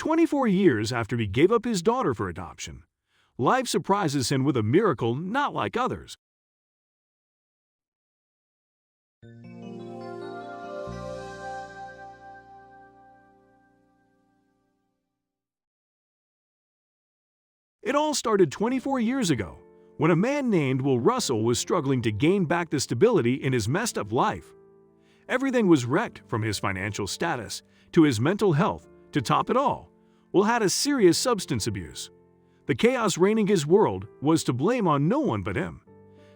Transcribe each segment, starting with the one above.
24 years after he gave up his daughter for adoption, life surprises him with a miracle not like others. It all started 24 years ago, when a man named Will Russell was struggling to gain back the stability in his messed up life. Everything was wrecked, from his financial status to his mental health. To top it all, Will had a serious substance abuse. The chaos reigning his world was to blame on no one but him.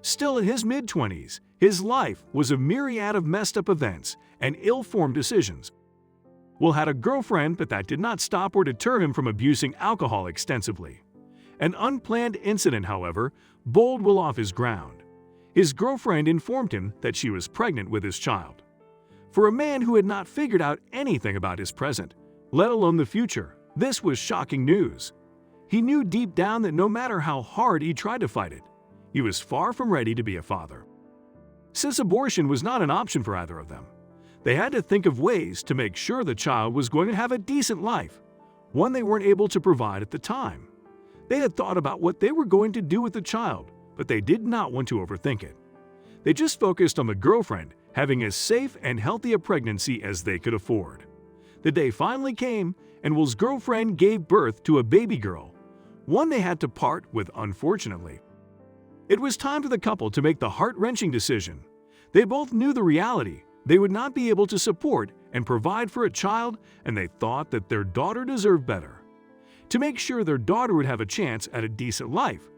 Still, in his mid-20s, his life was a myriad of messed up events and ill-formed decisions. Will had a girlfriend, but that did not stop or deter him from abusing alcohol extensively. An unplanned incident, however, bowled Will off his ground. His girlfriend informed him that she was pregnant with his child. For a man who had not figured out anything about his present, let alone the future, this was shocking news. He knew deep down that no matter how hard he tried to fight it, he was far from ready to be a father. Since abortion was not an option for either of them, they had to think of ways to make sure the child was going to have a decent life, one they weren't able to provide at the time. They had thought about what they were going to do with the child, but they did not want to overthink it. They just focused on the girlfriend having as safe and healthy a pregnancy as they could afford. The day finally came, and Will's girlfriend gave birth to a baby girl, one they had to part with, unfortunately. It was time for the couple to make the heart-wrenching decision. They both knew the reality: they would not be able to support and provide for a child, and they thought that their daughter deserved better. To make sure their daughter would have a chance at a decent life,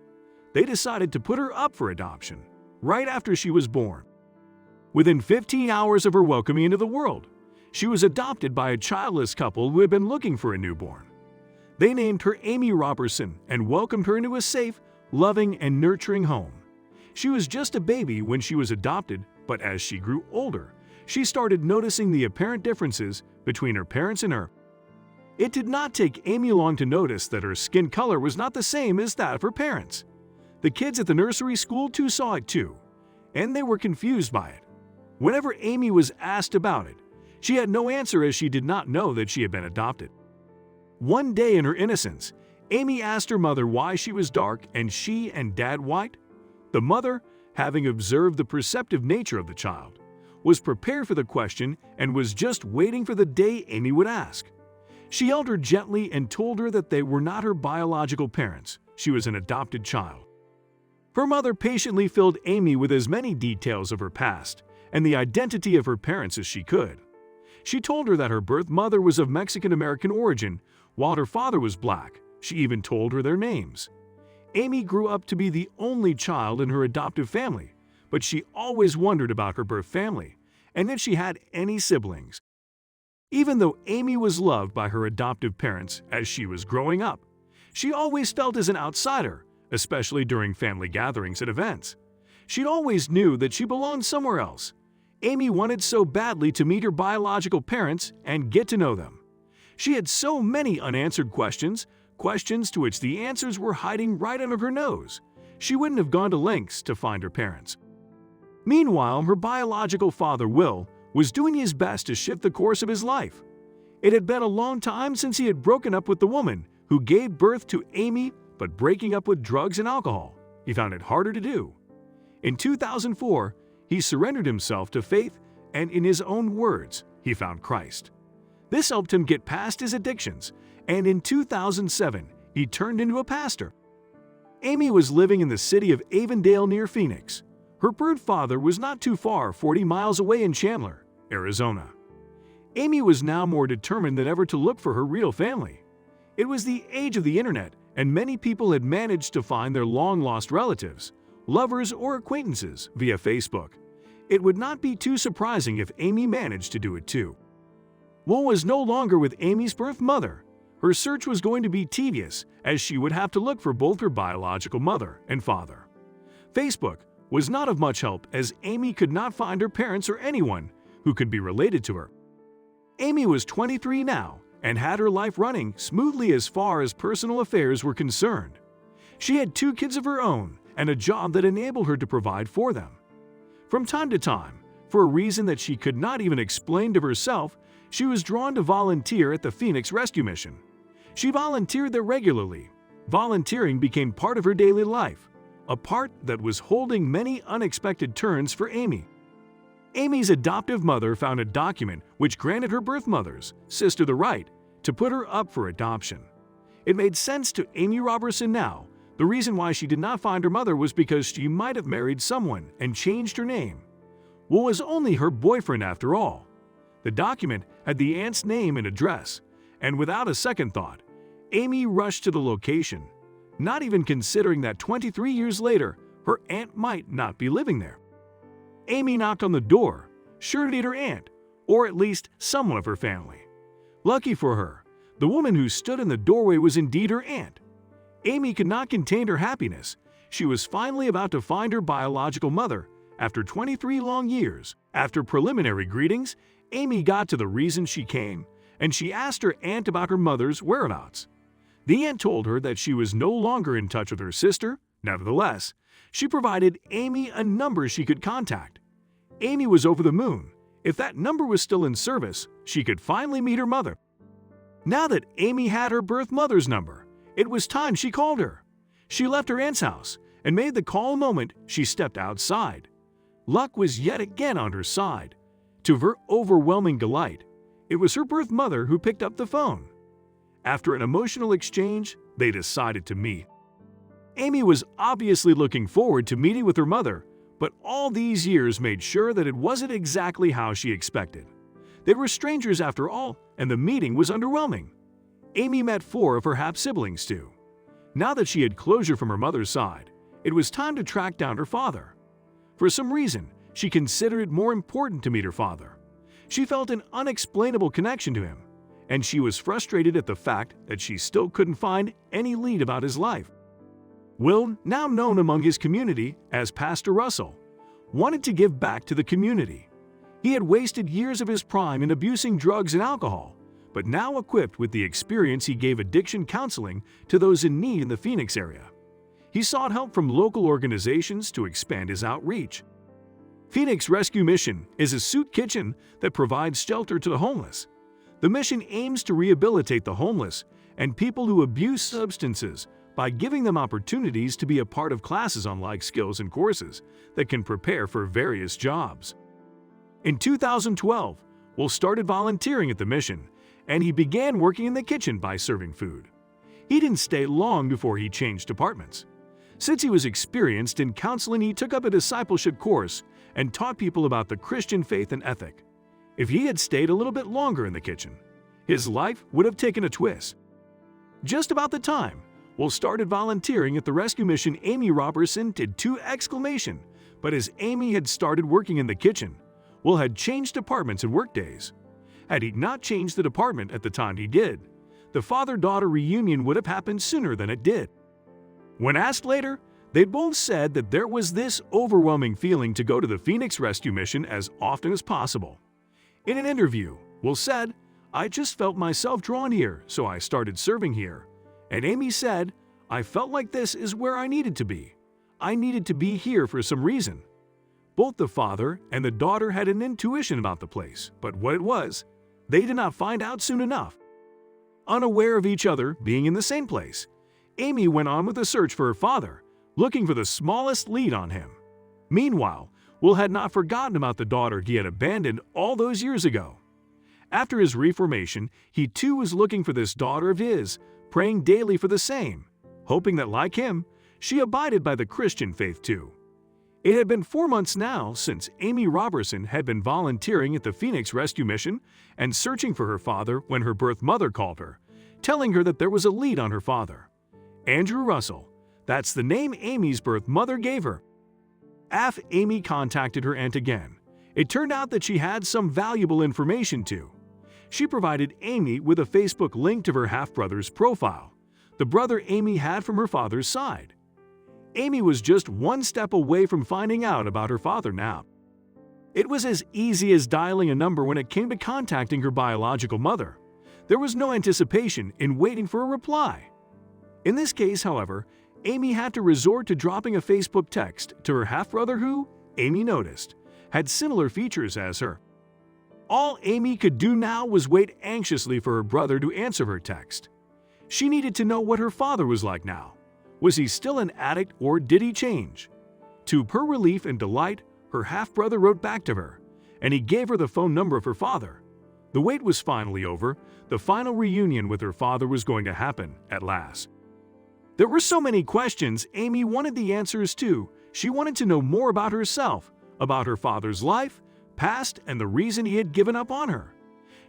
they decided to put her up for adoption right after she was born. Within 15 hours of her welcoming into the world, she was adopted by a childless couple who had been looking for a newborn. They named her Amy Robertson and welcomed her into a safe, loving, and nurturing home. She was just a baby when she was adopted, but as she grew older, she started noticing the apparent differences between her parents and her. It did not take Amy long to notice that her skin color was not the same as that of her parents. The kids at the nursery school too saw it too, and they were confused by it. Whenever Amy was asked about it, she had no answer, as she did not know that she had been adopted. One day in her innocence, Amy asked her mother why she was dark and she and Dad white. The mother, having observed the perceptive nature of the child, was prepared for the question and was just waiting for the day Amy would ask. She held her gently and told her that they were not her biological parents. She was an adopted child. Her mother patiently filled Amy with as many details of her past and the identity of her parents as she could. She told her that her birth mother was of Mexican-American origin, while her father was black. She even told her their names. Amy grew up to be the only child in her adoptive family, but she always wondered about her birth family and if she had any siblings. Even though Amy was loved by her adoptive parents as she was growing up, she always felt as an outsider, especially during family gatherings and events. She always knew that she belonged somewhere else. Amy wanted so badly to meet her biological parents and get to know them. She had so many unanswered questions to which the answers were hiding right under her nose. She wouldn't have gone to lengths to find her parents. Meanwhile, her biological father, Will, was doing his best to shift the course of his life. It had been a long time since he had broken up with the woman who gave birth to Amy, but breaking up with drugs and alcohol, he found it harder to do. In 2004, he surrendered himself to faith, and in his own words, he found Christ. This helped him get past his addictions, and in 2007, he turned into a pastor. Amy was living in the city of Avondale near Phoenix. Her birth father was not too far, 40 miles away in Chandler, Arizona. Amy was now more determined than ever to look for her real family. It was the age of the internet, and many people had managed to find their long-lost relatives, lovers, or acquaintances via Facebook. It would not be too surprising if Amy managed to do it too. Will was no longer with Amy's birth mother. Her search was going to be tedious, as she would have to look for both her biological mother and father. Facebook was not of much help, as Amy could not find her parents or anyone who could be related to her. Amy was 23 now and had her life running smoothly as far as personal affairs were concerned. She had 2 kids of her own and a job that enabled her to provide for them. From time to time, for a reason that she could not even explain to herself, she was drawn to volunteer at the Phoenix Rescue Mission. She volunteered there regularly. Volunteering became part of her daily life, a part that was holding many unexpected turns for Amy. Amy's adoptive mother found a document which granted her birth mother's sister the right to put her up for adoption. It made sense to Amy Robertson now. The reason why she did not find her mother was because she might have married someone and changed her name. Well, was only her boyfriend after all. The document had the aunt's name and address, and without a second thought, Amy rushed to the location, not even considering that 23 years later, her aunt might not be living there. Amy knocked on the door, sure to meet her aunt, or at least someone of her family. Lucky for her, the woman who stood in the doorway was indeed her aunt. Amy could not contain her happiness. She was finally about to find her biological mother after 23 long years. After preliminary greetings, Amy got to the reason she came, and she asked her aunt about her mother's whereabouts. The aunt told her that she was no longer in touch with her sister. Nevertheless, she provided Amy a number she could contact. Amy was over the moon. If that number was still in service, she could finally meet her mother. Now that Amy had her birth mother's number, it was time she called her. She left her aunt's house and made the call the moment she stepped outside. Luck was yet again on her side. To her overwhelming delight, it was her birth mother who picked up the phone. After an emotional exchange, they decided to meet. Amy was obviously looking forward to meeting with her mother, but all these years made sure that it wasn't exactly how she expected. They were strangers after all, and the meeting was underwhelming. Amy met 4 of her half-siblings too. Now that she had closure from her mother's side, it was time to track down her father. For some reason, she considered it more important to meet her father. She felt an unexplainable connection to him, and she was frustrated at the fact that she still couldn't find any lead about his life. Will, now known among his community as Pastor Russell, wanted to give back to the community. He had wasted years of his prime in abusing drugs and alcohol, but now equipped with the experience, he gave addiction counseling to those in need in the Phoenix area. He sought help from local organizations to expand his outreach. Phoenix Rescue Mission is a soup kitchen that provides shelter to the homeless. The mission aims to rehabilitate the homeless and people who abuse substances by giving them opportunities to be a part of classes on life skills and courses that can prepare for various jobs. In 2012, Will started volunteering at the mission, and he began working in the kitchen by serving food. He didn't stay long before he changed departments. Since he was experienced in counseling, he took up a discipleship course and taught people about the Christian faith and ethic. If he had stayed a little bit longer in the kitchen, his life would have taken a twist. Just about the time Will started volunteering at the rescue mission, Amy Robertson did 2 exclamation, but as Amy had started working in the kitchen, Will had changed departments and workdays. Had he not changed the department at the time he did, the father-daughter reunion would have happened sooner than it did. When asked later, they both said that there was this overwhelming feeling to go to the Phoenix Rescue Mission as often as possible. In an interview, Will said, "I just felt myself drawn here, so I started serving here." And Amy said, "I felt like this is where I needed to be. I needed to be here for some reason." Both the father and the daughter had an intuition about the place, but what it was, they did not find out soon enough. Unaware of each other being in the same place, Amy went on with the search for her father, looking for the smallest lead on him. Meanwhile, Will had not forgotten about the daughter he had abandoned all those years ago. After his reformation, he too was looking for this daughter of his, praying daily for the same, hoping that, like him, she abided by the Christian faith too. It had been 4 months now since Amy Robertson had been volunteering at the Phoenix Rescue Mission and searching for her father when her birth mother called her, telling her that there was a lead on her father. Andrew Russell, that's the name Amy's birth mother gave her. After Amy contacted her aunt again, it turned out that she had some valuable information too. She provided Amy with a Facebook link to her half-brother's profile, the brother Amy had from her father's side. Amy was just 1 step away from finding out about her father now. It was as easy as dialing a number when it came to contacting her biological mother. There was no anticipation in waiting for a reply. In this case, however, Amy had to resort to dropping a Facebook text to her half-brother who, Amy noticed, had similar features as her. All Amy could do now was wait anxiously for her brother to answer her text. She needed to know what her father was like now. Was he still an addict or did he change? To her relief and delight, her half-brother wrote back to her, and he gave her the phone number of her father. The wait was finally over. The final reunion with her father was going to happen at last. There were so many questions Amy wanted the answers to. She wanted to know more about herself, about her father's life, past, and the reason he had given up on her.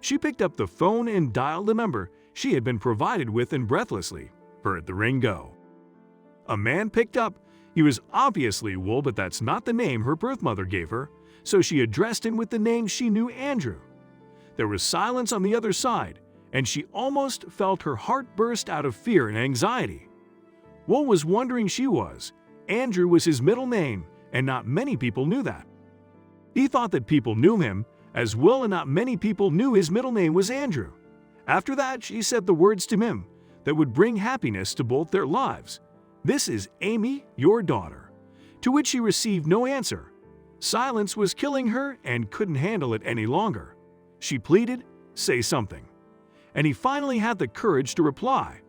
She picked up the phone and dialed the number she had been provided with and breathlessly heard the ring go. A man picked up. He was obviously Will, but that's not the name her birth mother gave her, so she addressed him with the name she knew, Andrew. There was silence on the other side, and she almost felt her heart burst out of fear and anxiety. Will was wondering she was. Andrew was his middle name, and not many people knew that. He thought that people knew him as Will, and not many people knew his middle name was Andrew. After that, she said the words to him that would bring happiness to both their lives. "This is Amy, your daughter," to which she received no answer. Silence was killing her and couldn't handle it any longer. She pleaded, "Say something." And he finally had the courage to reply.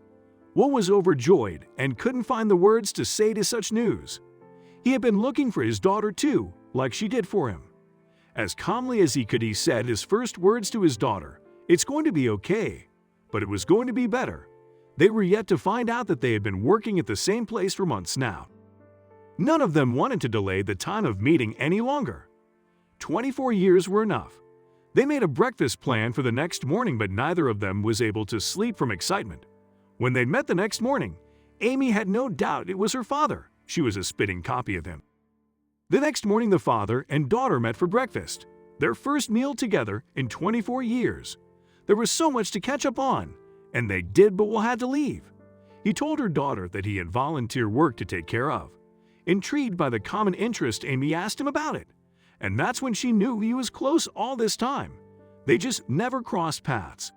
Will was overjoyed and couldn't find the words to say to such news. He had been looking for his daughter too, like she did for him. As calmly as he could, he said his first words to his daughter, "It's going to be okay," but it was going to be better. They were yet to find out that they had been working at the same place for months now. None of them wanted to delay the time of meeting any longer. 24 years were enough. They made a breakfast plan for the next morning, but neither of them was able to sleep from excitement. When they met the next morning, Amy had no doubt it was her father. She was a spitting copy of him. The next morning, the father and daughter met for breakfast, their first meal together in 24 years. There was so much to catch up on, and they did, but Will had to leave. He told her daughter that he had volunteer work to take care of. Intrigued by the common interest, Amy asked him about it, and that's when she knew he was close all this time. They just never crossed paths.